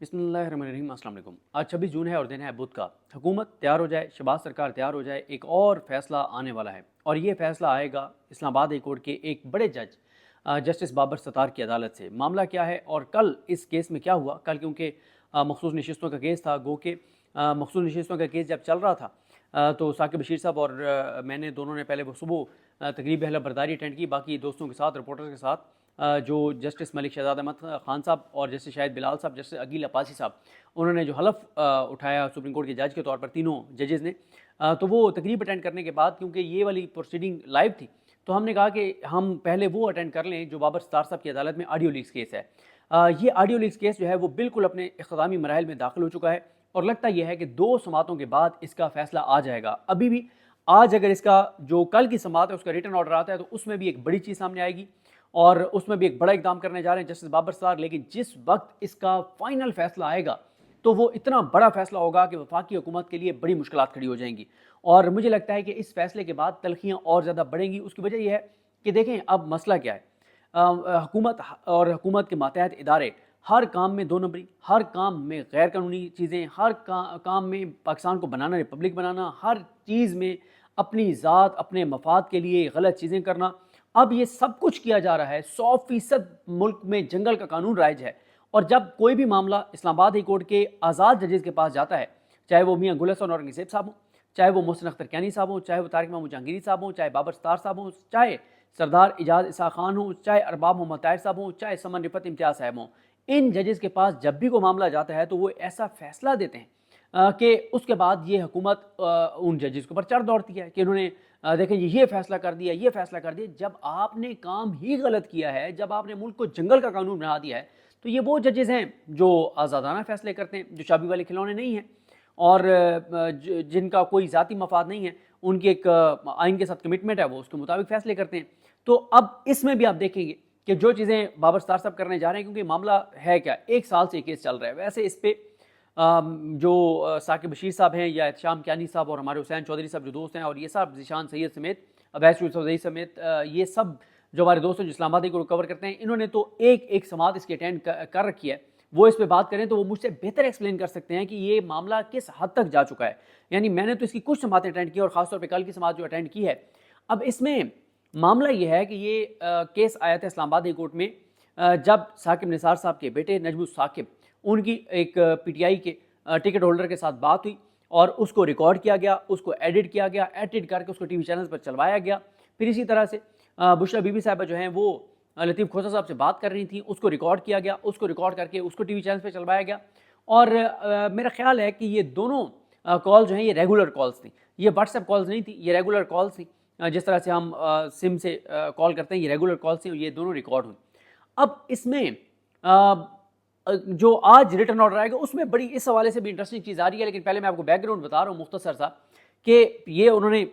बिस्मिल्लाहिर्रहमानिर्रहीम। अस्सलाम वालेकुम। आज 26 जून है और दिन है बुध का। हुकूमत तैयार हो जाए, शहबाज सरकार तैयार हो जाए, एक और फैसला आने वाला है और ये फैसला आएगा इस्लामाबाद हाई कोर्ट के एक बड़े जज जस्टिस बाबर सत्तार की अदालत से। मामला क्या है और कल इस केस में क्या हुआ? कल क्योंकि मखसूस नशिस्तों का केस था, गो के मखसूस नशिस्तों का केस जब चल रहा था तो साकिब बशीर साहब और मैंने दोनों ने पहले वो सुबह तकरीब अहल बरदारी अटेंड की, बाकी दोस्तों के साथ, रिपोर्टर्स के साथ। जो जस्टिस मलिक शहजाद अहमद खान साहब और जस्टिस शाहिद बिलाल साहब, जस्टिस अकील अब्बासी साहब, उन्होंने जो हलफ उठाया सुप्रीम कोर्ट के जज के तौर पर तीनों जजेज़ ने, तो वो तकरीब अटेंड करने के बाद क्योंकि ये वाली प्रोसीडिंग लाइव थी तो हमने कहा कि हम पहले वो अटेंड कर लें जो बाबर सत्तार साहब की अदालत में ऑडियो लीक्स केस है। ये ऑडियो लीक्स केस जो है वो बिल्कुल अपने इख्तितामी मराहिल में दाखिल हो चुका है और लगता यह है कि 2 समातों के बाद इसका फैसला आ जाएगा। अभी भी आज अगर इसका जो कल की समात है उसका रिटन ऑर्डर आता है तो उसमें भी एक बड़ी चीज़ सामने आएगी और उसमें भी एक बड़ा इकदाम करने जा रहे हैं जस्टिस बाबर सत्तार। लेकिन जिस वक्त इसका फाइनल फैसला आएगा तो वो इतना बड़ा फैसला होगा कि वफाकी हुकूमत के लिए बड़ी मुश्किलात खड़ी हो जाएंगी और मुझे लगता है कि इस फैसले के बाद तलखियाँ और ज़्यादा बढ़ेंगी। उसकी वजह यह है कि देखें अब मसला क्या है। हुकूमत और हुकूमत के मातहत इदारे हर काम में 2 नंबरी, हर काम में गैर कानूनी चीज़ें, हर काम में पाकिस्तान को बनाना, रिपब्लिक बनाना, हर चीज़ में अपनी ज़ात, अपने मफाद के लिए गलत चीज़ें करना। अब ये सब कुछ किया जा रहा है। 100% मुल्क में जंगल का कानून राइज है और जब कोई भी मामला इस्लामाबाद हाई कोर्ट के आज़ाद जजेज़ के पास जाता है, चाहे वो मियाँ गुल हसन औरंगज़ेब साहब हों, चाहे वो मोहसिन अख्तर कैनी साहब हों, चाहे वो तारिक महमूद जहांगीरी साहब हों, चाहे बाबर सत्तार साहब हों, चाहे सरदार इजाज़ इसा खान हों, चाहे अरबाब मोहम्मद ताहिर साहब हों, चाहे समन रिफत इम्तियाज़ साहब हों, इन जजेज़ के पास जब भी कोई मामला जाता है तो वो ऐसा फैसला देते हैं कि उसके बाद ये हुकूमत उन जजेस के ऊपर चढ़ दौड़ती है कि इन्होंने देखें ये फैसला कर दिया, ये फैसला कर दिया। जब आपने काम ही गलत किया है, जब आपने मुल्क को जंगल का कानून बना दिया है, तो ये वो जजेस हैं जो आज़ादाना फैसले करते हैं, जो चाबी वाले खिलौने नहीं हैं और जिनका कोई ज़ाती मफाद नहीं है, उनकी एक आइन के साथ कमिटमेंट है, वो उसके मुताबिक फैसले करते हैं। तो अब इसमें भी आप देखेंगे कि जो चीज़ें बाबर सत्तार साहब करने जा रहे हैं, क्योंकि मामला है क्या, 1 साल से केस चल रहा है। वैसे इस पर जो साकिब बशीर साहब हैं या एहतशाम कियानी साहब और हमारे हुसैन चौधरी साहब जो दोस्त हैं और ये सब ज़ीशान सैयद समेत, अवैस यूसुफ़ज़ई समेत, ये सब जो हमारे दोस्त हैं जो इस्लामाबादी को कवर करते हैं, इन्होंने तो एक समात इसकी अटेंड कर रखी है। वो इस पर बात करें तो वो मुझसे बेहतर एक्सप्लेन कर सकते हैं कि ये मामला किस हद तक जा चुका है। यानी मैंने तो इसकी कुछ समातें अटेंड की और ख़ासतौर पर कल की समात जो अटेंड की है। अब इसमें मामला ये है कि ये केस आया था इस्लामाबाद हाई कोर्ट में जब साकिब निसार साहब के बेटे नजमुल साकिब, उनकी एक पीटीआई के टिकट होल्डर के साथ बात हुई और उसको रिकॉर्ड किया गया, उसको एडिट किया गया, एडिट करके उसको टीवी चैनल्स पर चलवाया गया। फिर इसी तरह से बुशरा बीबी साहबा जो हैं वो लतीफ़ खोसा साहब से बात कर रही थी, उसको रिकॉर्ड किया गया, उसको रिकॉर्ड करके उसको टीवी चैनल्स पर चलवाया गया। और मेरा ख्याल है कि ये दोनों कॉल जो हैं ये रेगुलर कॉल्स थी, ये व्हाट्सएप कॉल्स नहीं थी, ये रेगुलर कॉल्स थी। जिस तरह से हम सिम से कॉल करते हैं, ये रेगुलर कॉल्स थी, ये दोनों रिकॉर्ड हुई। अब इसमें जो आज रिटर्न ऑर्डर आएगा उसमें बड़ी इस हवाले से भी इंटरेस्टिंग चीज़ आ रही है। लेकिन पहले मैं आपको बैकग्राउंड बता रहा हूँ मुख्तसर सा कि ये उन्होंने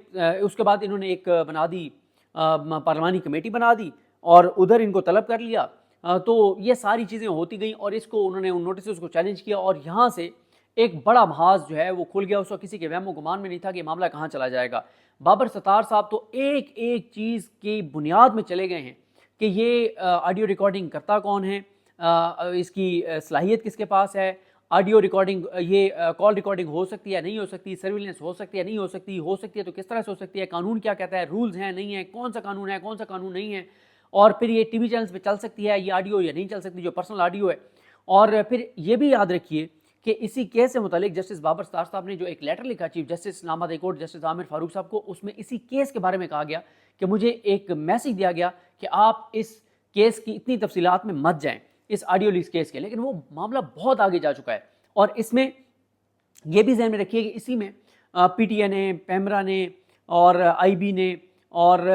उसके बाद इन्होंने एक बना दी पार्लिमानी कमेटी बना दी और उधर इनको तलब कर लिया। तो ये सारी चीज़ें होती गई और इसको उन्होंने उन नोटिस को चैलेंज किया और यहाँ से एक बड़ा महाज जो है वो खुल गया। उस वक्त किसी के वहम गुमान में नहीं था कि मामला कहाँ चला जाएगा। बाबर सत्तार साहब तो एक एक चीज़ की बुनियाद में चले गए हैं कि ये ऑडियो रिकॉर्डिंग करता कौन है, इसकी सलाहियत किसके पास है, ऑडियो रिकॉर्डिंग, ये कॉल रिकॉर्डिंग हो सकती है नहीं हो सकती, सर्विलेंस हो सकती है नहीं हो सकती है तो किस तरह से हो सकती है, कानून क्या कहता है, रूल्स हैं नहीं है, कौन सा कानून है कौन सा कानून नहीं है, और फिर ये टीवी चैनल्स पे चल सकती है ये ऑडियो या नहीं चल सकती जो पर्सनल ऑडियो है। और फिर ये भी याद रखिए कि इसी केस से मुतालिक जस्टिस बाबर सत्तार साहब ने जो एक लेटर लिखा chief justice Islamabad high court justice Aamir Farooq साहब को, उसमें इसी केस के बारे में कहा गया कि मुझे एक मैसेज दिया गया कि आप इस केस की इतनी तफसीलात में मत जाएं, इस ऑडियो लीक्स केस के। लेकिन वो मामला बहुत आगे जा चुका है और इसमें यह भी ज़हन में रखिए कि इसी में पीटीए ने, पेमरा ने और आईबी ने और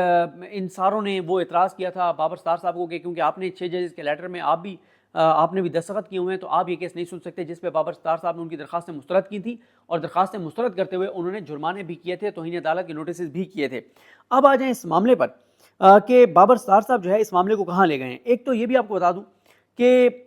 इन सारों ने वो इतराज़ किया था बाबर सत्तार साहब को कि क्योंकि आपने 6 जजेस के लेटर में आपने भी दस्तखत किए हुए हैं तो आप ये केस नहीं सुन सकते, जिस पे बाबर सत्तार साहब ने उनकी दरखास्तें मुस्तरद की थी और दरखास्तें मुस्तरद करते हुए उन्होंने जुर्माने भी किए थे, तौहीन अदालत के नोटिस भी किए थे। अब आ जाएँ इस मामले पर कि बाबर सत्तार साहब जो है इस मामले को कहाँ ले गए हैं। एक तो ये भी आपको बता दूँ कि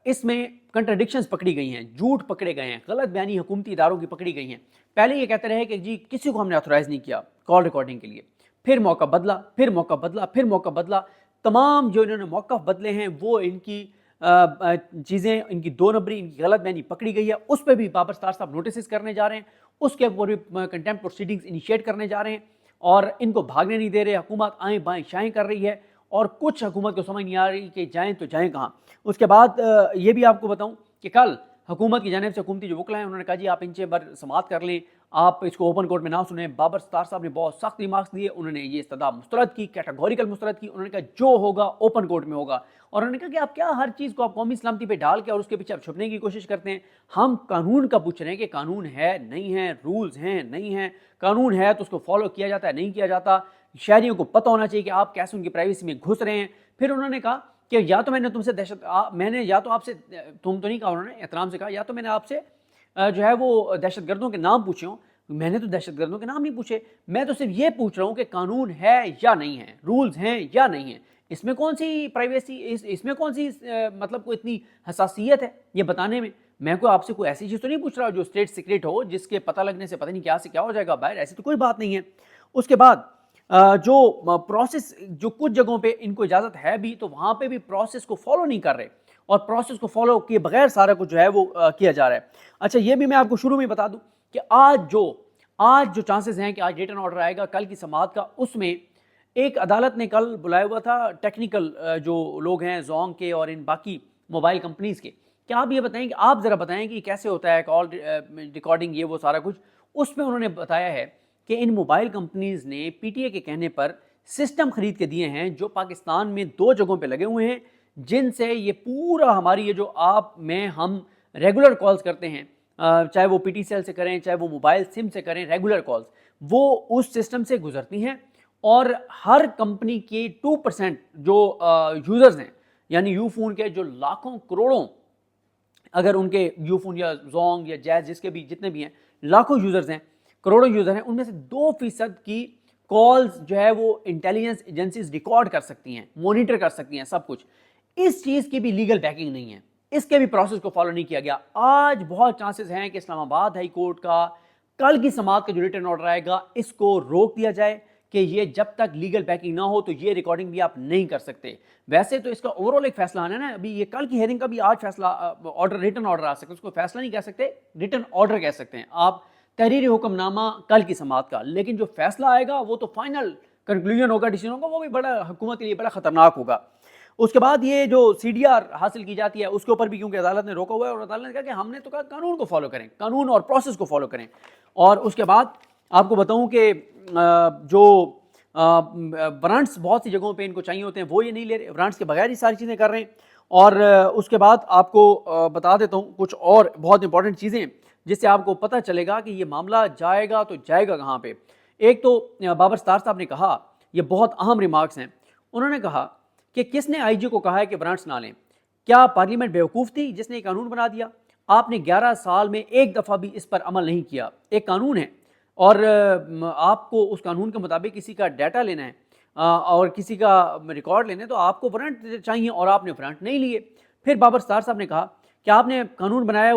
इसमें कंट्राडिक्शंस पकड़ी गई हैं, झूठ पकड़े गए हैं, गलत बयानी हुकूमती इदारों की पकड़ी गई हैं। पहले ये कहते रहे कि जी किसी को हमने ऑथोराइज़ नहीं किया कॉल रिकॉर्डिंग के लिए, फिर मौका बदला, फिर मौका बदला, फिर मौका बदला। तमाम जो इन्होंने मौका बदले हैं वो इनकी चीज़ें, इनकी 2 नंबरी, इनकी गलत बयानी पकड़ी गई है, उस पर भी बाबर सत्तार साहब नोटिस करने जा रहे हैं, उसके ऊपर भी कंटेम्प्ट प्रोसीडिंग्स इनिशिएट करने जा रहे हैं और इनको भागने नहीं दे रहे। हुकूमत आएँ बाएँ शाएँ कर रही है और कुछ हुकूमत को समझ नहीं आ रही कि जाएँ तो जाएँ कहाँ। उसके बाद ये भी आपको बताऊँ कि कल हुकूमत की जानिब से हुकूमती जो वकला हैं उन्होंने कहा जी आप इन चेंबर समाअत कर लें, आप इसको ओपन कोर्ट में ना सुनें। बाबर सत्तार साहब ने बहुत सख्त रिमार्क्स दिए, उन्होंने ये इस्तदा मुस्तरद की, कैटेगोरिकल मुस्तरद की। उन्होंने कहा जो होगा ओपन कोर्ट में होगा और उन्होंने कहा कि आप क्या हर चीज़ को आप कौमी सलामती पे डाल के और उसके पीछे आप छुपने की कोशिश करते हैं। हम कानून का पूछ रहे हैं कि कानून है नहीं है, रूल्स हैं नहीं हैं, कानून है तो उसको फॉलो किया जाता है नहीं किया जाता, शहरियों को पता होना चाहिए कि आप कैसे उनकी प्राइवेसी में घुस रहे हैं। फिर उन्होंने कहा कि या तो मैंने तुमसे मैंने या तो आपसे, तुम तो नहीं कहा उन्होंने, एहतराम से कहा, या तो मैंने आपसे जो है वो दहशतगर्दों के नाम पूछे हों। मैंने तो दहशतगर्दों के नाम नहीं पूछे, मैं तो सिर्फ ये पूछ रहा हूँ कि कानून है या नहीं है, रूल्स हैं या नहीं है। इसमें कौन सी प्राइवेसी, इसमें कौन सी मतलब कोई इतनी हसासियत है ये बताने में। मैं कोई आपसे कोई ऐसी चीज़ तो नहीं पूछ रहा जो स्टेट सीक्रेट हो, जिसके पता लगने से पता नहीं क्या से क्या हो जाएगा बाहर, ऐसी तो कोई बात नहीं है। उसके बाद जो प्रोसेस, जो कुछ जगहों पे इनको इजाज़त है भी तो वहाँ पे भी प्रोसेस को फॉलो नहीं कर रहे और प्रोसेस को फॉलो किए बगैर सारा कुछ जो है वो किया जा रहा है। अच्छा, ये भी मैं आपको शुरू में बता दूं कि आज जो चांसेस हैं कि आज रिटन ऑर्डर आएगा कल की समाअत का, उसमें एक अदालत ने कल बुलाया हुआ था टेक्निकल जो लोग हैं जोंग के और इन बाकी मोबाइल कंपनीज़ के। क्या आप ये बताएं कि आप ज़रा बताएं कि कैसे होता है कॉल रिकॉर्डिंग, ये वो सारा कुछ। उसमें उन्होंने बताया है कि इन मोबाइल कंपनीज़ ने पीटीए के कहने पर सिस्टम खरीद के दिए हैं जो पाकिस्तान में 2 जगहों पे लगे हुए हैं, जिनसे ये पूरा हमारी ये जो आप में हम रेगुलर कॉल्स करते हैं, चाहे वो पीटी सेल से करें चाहे वो मोबाइल सिम से करें, रेगुलर कॉल्स वो उस सिस्टम से गुजरती हैं। और हर कंपनी के 2% जो यूज़र्स हैं, यानी यू फ़ोन के जो लाखों करोड़ों, अगर उनके यू फ़ोन या जोंग या जैज़ जिसके भी जितने भी हैं लाखों यूज़र्स हैं, करोड़ों यूज़र हैं, उनमें से 2% की कॉल्स जो है वो इंटेलिजेंस एजेंसीज रिकॉर्ड कर सकती हैं, मॉनिटर कर सकती हैं सब कुछ। इस चीज़ की भी लीगल बैकिंग नहीं है, इसके भी प्रोसेस को फॉलो नहीं किया गया। आज बहुत चांसेस हैं कि इस्लामाबाद हाई कोर्ट का कल की समाअत का जो रिटन ऑर्डर आएगा इसको रोक दिया जाए कि ये जब तक लीगल बैकिंग ना हो तो ये रिकॉर्डिंग भी आप नहीं कर सकते। वैसे तो इसका ओवरऑल एक फैसला आना है ना, अभी ये कल की हेयरिंग का भी आज फैसला ऑर्डर, रिटन ऑर्डर आ सकता है, उसको फैसला नहीं कह सकते, रिटन ऑर्डर कह सकते हैं आप, तहरीरी हुक्मनामा कल की समाअत का। लेकिन जो फैसला आएगा वो तो फाइनल कंक्लूजन होगा, डिसीजन होगा, वो भी बड़ा हुकूमत के लिए बड़ा खतरनाक होगा। उसके बाद ये जो सीडीआर हासिल की जाती है उसके ऊपर भी क्योंकि अदालत ने रोका हुआ है और अदालत ने कहा कि हमने तो कहा कानून को फॉलो करें, कानून और प्रोसेस को फॉलो करें। और उसके बाद आपको बताऊं कि जो ब्रांड्स बहुत सी जगहों पे इनको चाहिए होते हैं वो ये नहीं ले रहे, ब्रांड्स के बगैर ही सारी चीज़ें कर रहे हैं। और उसके बाद आपको बता देता हूँ कुछ और बहुत इंपॉर्टेंट चीज़ें जिससे आपको पता चलेगा कि ये मामला जाएगा तो जाएगा कहाँ पे। एक तो बाबर सत्तार साहब ने कहा, ये बहुत अहम रिमार्क्स हैं, उन्होंने कहा कि किसने आईजी को कहा है कि ब्रांड्स ना लें? क्या पार्लियामेंट बेवकूफ़ थी जिसने कानून बना दिया? आपने 11 साल में एक दफ़ा भी इस पर अमल नहीं किया। एक कानून है और आपको उस कानून के मुताबिक किसी का डाटा लेना है और किसी का रिकॉर्ड लेना है तो आपको वारंट चाहिए और आपने वारंट नहीं लिए। फिर बाबर सत्तार साहब ने कहा कि आपने कानून बनाया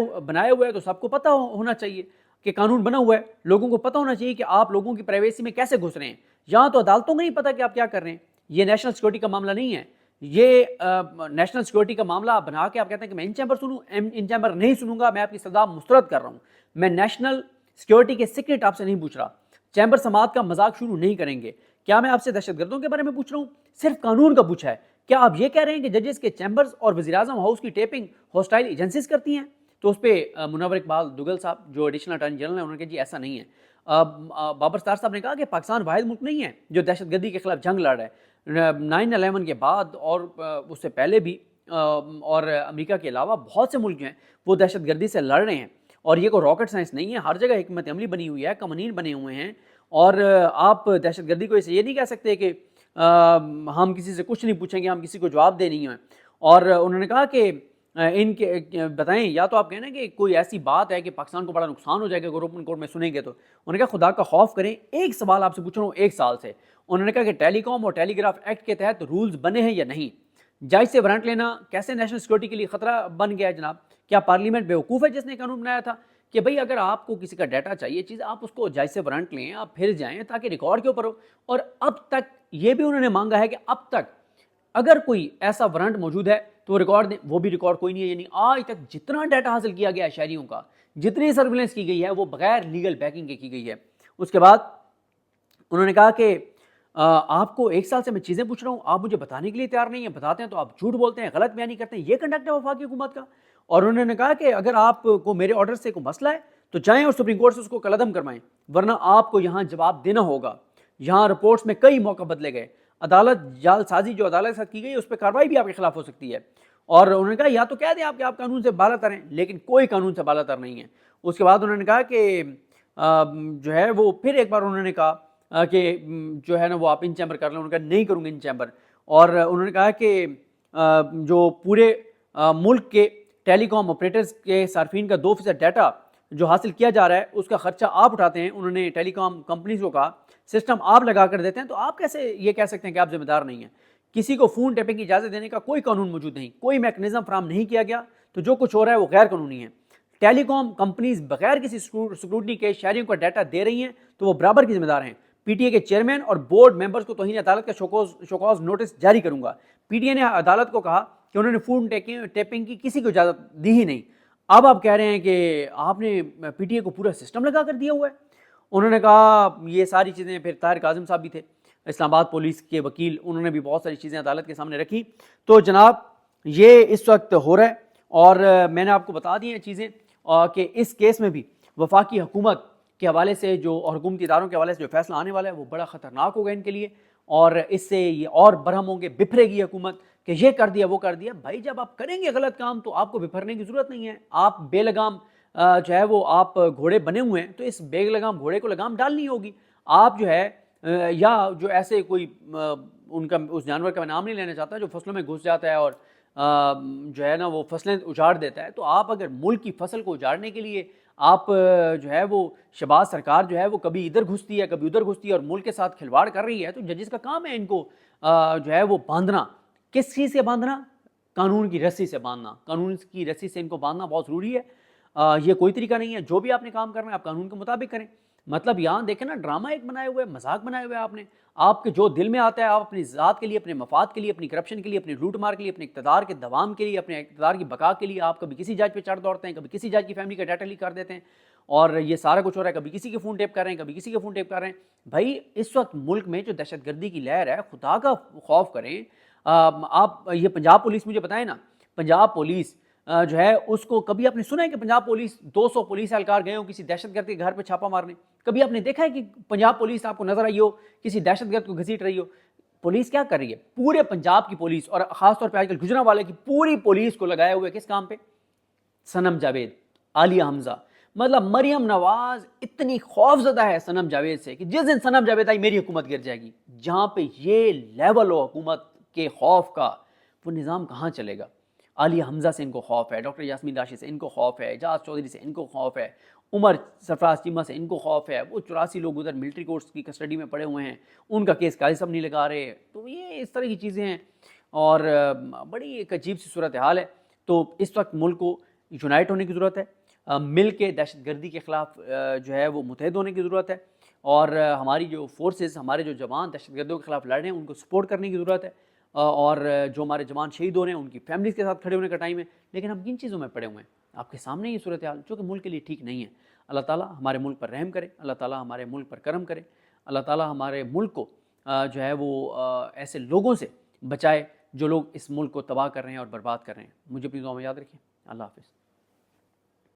हुआ है तो सबको पता होना चाहिए कि कानून बना हुआ है, लोगों को पता होना चाहिए कि आप लोगों की प्राइवेसी में कैसे घुस रहे हैं। यहाँ तो अदालतों को नहीं पता कि आप क्या कर रहे हैं। ये नेशनल सिक्योरिटी का मामला नहीं है, ये नेशनल सिक्योरिटी का मामला आप बना के आप कहते हैं कि मैं इन चैम्बर सुनूँ, इन चैम्बर नहीं सुनूंगा, मैं आपकी सदा मुस्तरद कर रहा हूँ। मैं नेशनल सिक्योरिटी के सीक्रेट आपसे नहीं पूछ रहा, चैम्बर समाअत का मजाक शुरू नहीं करेंगे। क्या मैं आपसे दहशतगर्दों के बारे में पूछ रहा हूँ? सिर्फ कानून का पूछा है। क्या आप ये कह रहे हैं कि जजेस के चैम्बर्स और वज़ीर-ए-आज़म हाउस की टेपिंग हॉस्टाइल एजेंसीज करती हैं? तो उस पर मुनव्वर इकबाल दुगल साहब जो एडिशनल अटॉर्नी जनरल हैं उन्होंने कहा जी ऐसा नहीं है। बाबर सत्तार साहब ने कहा कि पाकिस्तान वाहिद मुल्क नहीं है जो दहशतगर्दी के खिलाफ जंग लड़ रहा है। 9/11 के बाद और उससे पहले भी और अमेरिका के अलावा बहुत से मुल्क जो हैं वो दहशतगर्दी से लड़ रहे हैं और ये कोई रॉकेट साइंस नहीं है, हर जगह हिकमत अमली बनी हुई है, कवानीन बने हुए हैं। और आप दहशतगर्दी को इसे ये नहीं कह सकते कि हम किसी से कुछ नहीं पूछेंगे, हम किसी को जवाब दे नहीं हैं। और उन्होंने कहा कि इनके बताएं, या तो आप कहना कि कोई ऐसी बात है कि पाकिस्तान को बड़ा नुकसान हो जाएगा अगर ओपन कोर्ट में सुनेंगे तो। उन्होंने कहा खुदा का खौफ करें, एक सवाल आपसे पूछ रहा हूँ 1 साल से। उन्होंने कहा कि टेलीकॉम और टेलीग्राफ एक्ट के तहत रूल्स बने हैं या नहीं? जायज से वारंट लेना कैसे नेशनल सिक्योरिटी के लिए खतरा बन गया है जनाब? क्या पार्लियामेंट बेवकूफ़ है जिसने कानून बनाया था कि भाई अगर आपको किसी का डाटा चाहिए चीज़ आप उसको जायज से वारंट लें, आप फिर जाएं ताकि रिकॉर्ड के ऊपर हो। और अब तक ये भी उन्होंने मांगा है कि अब तक अगर कोई ऐसा वारंट मौजूद है تو وہ ریکارڈ دیں، وہ بھی ریکارڈ کوئی نہیں ہے. یعنی آج تک جتنا ڈیٹا حاصل کیا گیا ہے شہریوں کا، جتنی سرویلنس کی گئی ہے وہ بغیر لیگل بیکنگ کے کی گئی ہے. اس کے بعد انہوں نے کہا کہ آپ کو 1 سال سے میں چیزیں پوچھ رہا ہوں، آپ مجھے بتانے کے لیے تیار نہیں ہیں، بتاتے ہیں تو آپ جھوٹ بولتے ہیں، غلط بیانی کرتے ہیں. یہ کنڈکٹ ہے وفاقی حکومت کا. اور انہوں نے کہا کہ اگر آپ کو میرے آرڈر سے کوئی مسئلہ ہے تو جائیں اور سپریم کورٹ سے اس کو کالعدم کروائیں، ورنہ آپ کو یہاں جواب دینا ہوگا. یہاں رپورٹس میں کئی موقع بدلے گئے. عدالت جال سازی جو عدالت کے ساتھ کی گئی اس پہ کارروائی بھی آپ کے خلاف ہو سکتی ہے. اور انہوں نے کہا یا تو کہہ دیں آپ کہ آپ قانون سے بالا تر ہیں، لیکن کوئی قانون سے بالا تر نہیں ہے. اس کے بعد انہوں نے کہا کہ جو ہے وہ پھر ایک بار انہوں نے کہا کہ جو ہے نا وہ آپ ان چیمبر کر لیں. انہوں نے کہا نہیں کروں گا ان چیمبر. اور انہوں نے کہا کہ جو پورے ملک کے ٹیلی کام آپریٹرز کے صارفین کا 2% ڈیٹا جو حاصل کیا جا رہا ہے اس کا خرچہ آپ اٹھاتے ہیں. انہوں نے ٹیلی کام کمپنیز کو کہا سسٹم آپ لگا کر دیتے ہیں تو آپ کیسے یہ کہہ سکتے ہیں کہ آپ ذمہ دار نہیں ہیں. کسی کو فون ٹیپنگ کی اجازت دینے کا کوئی قانون موجود نہیں، کوئی میکنزم فراہم نہیں کیا گیا. تو جو کچھ ہو رہا ہے وہ غیر قانونی ہے. ٹیلی کام کمپنیز بغیر کسی سکروٹنی کے شہریوں کو ڈیٹا دے رہی ہیں تو وہ برابر کی ذمہ دار ہیں. پی ٹی اے کے چیئرمین اور بورڈ ممبرز کو توہین عدالت کا شوکاز نوٹس جاری کروں گا. پی ٹی اے نے عدالت کو کہا کہ انہوں نے فون ٹیپنگ کی کسی کو اجازت دی ہی نہیں. اب آپ کہہ رہے ہیں کہ آپ نے پی ٹی اے کو پورا سسٹم لگا کر دیا ہوا ہے. انہوں نے کہا یہ ساری چیزیں، پھر طاہر کاظم صاحب بھی تھے اسلام آباد پولیس کے وکیل، انہوں نے بھی بہت ساری چیزیں عدالت کے سامنے رکھی. تو جناب یہ اس وقت ہو رہا ہے اور میں نے آپ کو بتا دی ہیں چیزیں کہ اس کیس میں بھی وفاقی حکومت کے حوالے سے جو اور حکومتی اداروں کے حوالے سے جو فیصلہ آنے والا ہے وہ بڑا خطرناک ہوگا ان کے لیے. اور اس سے یہ اور برہم ہوں گے، بپھرے گی حکومت کہ یہ کر دیا وہ کر دیا. بھائی جب آپ کریں گے غلط کام تو آپ کو بپھرنے کی ضرورت نہیں ہے. آپ بے لگام جو ہے وہ آپ گھوڑے بنے ہوئے ہیں تو اس بے لگام گھوڑے کو لگام ڈالنی ہوگی. آپ جو ہے یا جو ایسے کوئی ان کا اس جانور کا میں نام نہیں لینا چاہتا جو فصلوں میں گھس جاتا ہے اور جو ہے نا وہ فصلیں اجاڑ دیتا ہے، تو آپ اگر ملک کی فصل کو اجاڑنے کے لیے آپ جو ہے وہ شہباز سرکار جو ہے وہ کبھی ادھر گھستی ہے کبھی ادھر گھستی ہے اور ملک کے ساتھ کھلواڑ کر رہی ہے، تو ججز کا کام ہے ان کو جو ہے وہ باندھنا. کس چیز سے باندھنا؟ قانون کی رسی سے باندھنا. قانون کی رسی سے ان کو باندھنا بہت ضروری ہے. یہ کوئی طریقہ نہیں ہے. جو بھی آپ نے کام کرنا ہے آپ قانون کے مطابق کریں. مطلب یہاں دیکھیں نا ڈرامہ ایک بنائے ہوئے، مذاق بنائے ہوئے آپ نے. آپ کے جو دل میں آتا ہے آپ اپنی ذات کے لیے، اپنے مفاد کے لیے، اپنی کرپشن کے لیے، اپنی لوٹ مار کے لیے، اپنے اقتدار کے دوام کے لیے، اپنے اقتدار کی بقا کے لیے آپ کبھی کسی جج پہ چڑھ دوڑتے ہیں، کبھی کسی جج کی فیملی کا ڈیٹا لیک کر دیتے ہیں اور یہ سارا کچھ ہو رہا ہے. کبھی کسی کے فون ٹیپ کر رہے ہیں، کبھی کسی کے فون ٹیپ کر رہے ہیں. بھائی اس وقت ملک میں جو دہشت گردی کی لہر ہے خدا کا خوف کریں. آپ یہ پنجاب پولیس مجھے بتائیں نا، پنجاب پولیس جو ہے اس کو کبھی آپ نے سنا ہے کہ پنجاب پولیس 200 پولیس اہلکار گئے ہوں کسی دہشت گرد کے گھر پہ چھاپا مارنے؟ کبھی آپ نے دیکھا ہے کہ پنجاب پولیس آپ کو نظر آئی ہو کسی دہشت گرد کو گھسیٹ رہی ہو؟ پولیس کیا کر رہی ہے؟ پورے پنجاب کی پولیس اور خاص طور پہ آج کل گجرانوالے کی پوری پولیس کو لگائے ہوئے کس کام پہ؟ صنم جاوید، عالیہ حمزہ. مطلب مریم نواز اتنی خوف زدہ ہے صنم جاوید سے کہ جس دن صنم جاوید آئی میری حکومت گر جائے گی. جہاں پہ یہ لیول ہو حکومت کے خوف کا وہ نظام کہاں چلے گا؟ عالیہ حمزہ سے ان کو خوف ہے، ڈاکٹر یاسمین راشد سے ان کو خوف ہے، اعجاز چودھری سے ان کو خوف ہے، عمر سرفراز چیمہ سے ان کو خوف ہے. وہ 84 لوگ ادھر ملٹری کورٹس کی کسٹڈی میں پڑے ہوئے ہیں، ان کا کیس قاضی صاحب نہیں لگا رہے. تو یہ اس طرح کی چیزیں ہیں اور بڑی ایک عجیب سی صورتحال ہے. تو اس وقت ملک کو یونائٹ ہونے کی ضرورت ہے، مل کے دہشت گردی کے خلاف جو ہے وہ متحد ہونے کی ضرورت ہے اور ہماری جو فورسز، ہمارے جو جوان دہشت گردوں کے خلاف لڑ رہے ہیں ان کو سپورٹ کرنے کی ضرورت ہے اور جو ہمارے جوان شہید ہو رہے ہیں ان کی فیملیز کے ساتھ کھڑے ہونے کا ٹائم ہے. لیکن ہم کن چیزوں میں پڑے ہوئے ہیں؟ آپ کے سامنے یہ صورتحال جو کہ ملک کے لیے ٹھیک نہیں ہے. اللہ تعالیٰ ہمارے ملک پر رحم کرے، اللہ تعالیٰ ہمارے ملک پر کرم کرے، اللہ تعالیٰ ہمارے ملک کو جو ہے وہ ایسے لوگوں سے بچائے جو لوگ اس ملک کو تباہ کر رہے ہیں اور برباد کر رہے ہیں. مجھے اپنی دعا میں یاد رکھیں. اللہ حافظ.